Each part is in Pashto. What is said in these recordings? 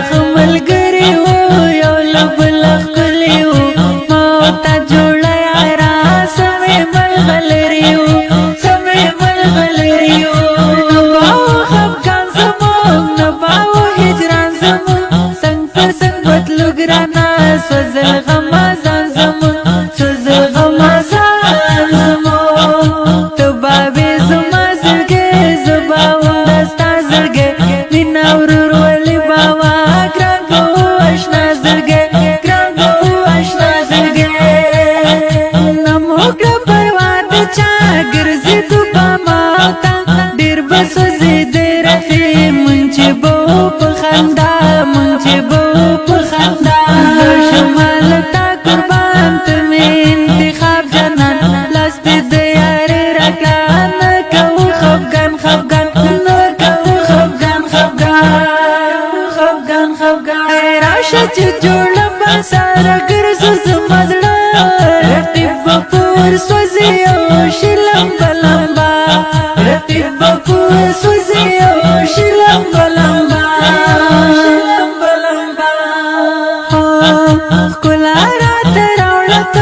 خملګری وو یو لبل خلی وو موت جوړ یارا سمې ملغلری وو سمې ملغلری وو نباو خفقان زمون نباو هجران زمون سنگ پر سنگ بدلو گرانا سوزل غمازان زمون سوزل غمازان زمون تبابی زما زرگی زباو دستا زرگی مینا ورور ولی باوا گران کو اشنا زرگی گران کو اشنا زرگی نموکر پرواد چا گرزی تو باماوتا دیر بسوزی دیر رخی منچی بو پخندا منچی بو پخندا شمال تا قربان تمی انتخاب جنان لاستی دیاری رکلان نکو خفگان خفگان نکو خفگان خفگان خفگان ای راشا چی جوڑا بسارا گرزو زمزڑا رتیب بپور سوزی او شلم بلمبا رتیب بپور سوزی او شلم بلمبا شلم بلمبا کلا رات راولت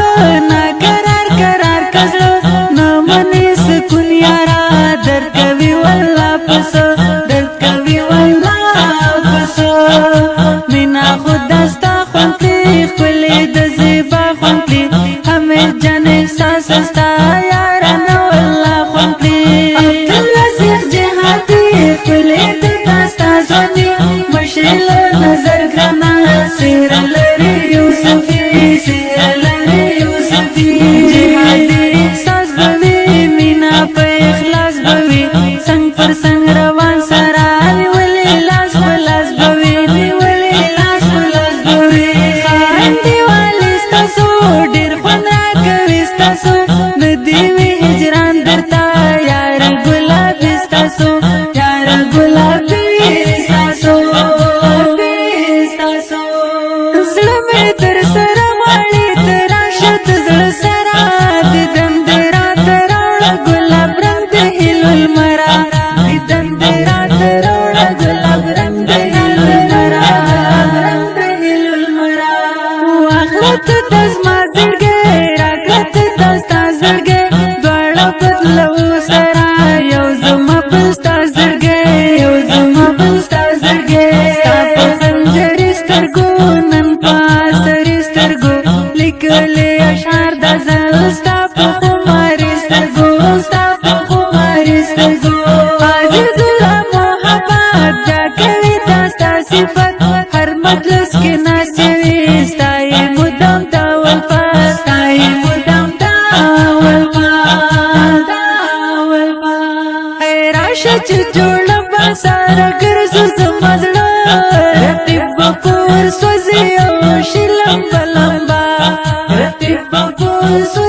نا قرار قرار کزلو نمانی سکون یارا در کوي والله پسو در کوي والله پسو مینا خود دستا خونتلی خلی د زیبا خونتلی همه جان احساس استا یارا نو والله خونتلی عبدالرزیق جهادی خلی د دستا زونی مشیل نظر گرانا سیر لری یوسفی سیر لری یوسفی جهادی احساس بوی مینا په اخلاص بوی سنگ پر سنگ روان سرانی ولی لاس بلاس بوی نیولی لاس بلاس بوی خاندی والی ستاسو دیر خون را کوي ستاسو ندیوی هجران درتا یار گلابی ستاسو یار گلابی ستاسو زلمی در سر مالی تراشت زل سرا دیدن دیرا تراوڑا گلاب رنگ دهیل المرا دیدن دیرا تراوڑا گلاب رنگ دهیل المرا رنگ دهیل المرا واخلت دزما زرگی راکلت دستا زرگی دوارا بدلو سرا یو زما بلستا زرگی یو زما بلستا زرگی ستا پخنجری سترگو نن پاسری سترگو لکلی اشعار دزل ستا پخماری سترگو ستا پخماری سترگو عزیز اللہ محبت جا کوي دستا صفت هر مجلس کی ناچوي ستای مدام دا ولفا ستای مدام دا ولفا ای راشه چی جوڑا بسارا گرزو زمزڑا رتیب بپور سوزی او شلم بلمبا رتیب بپور سوزی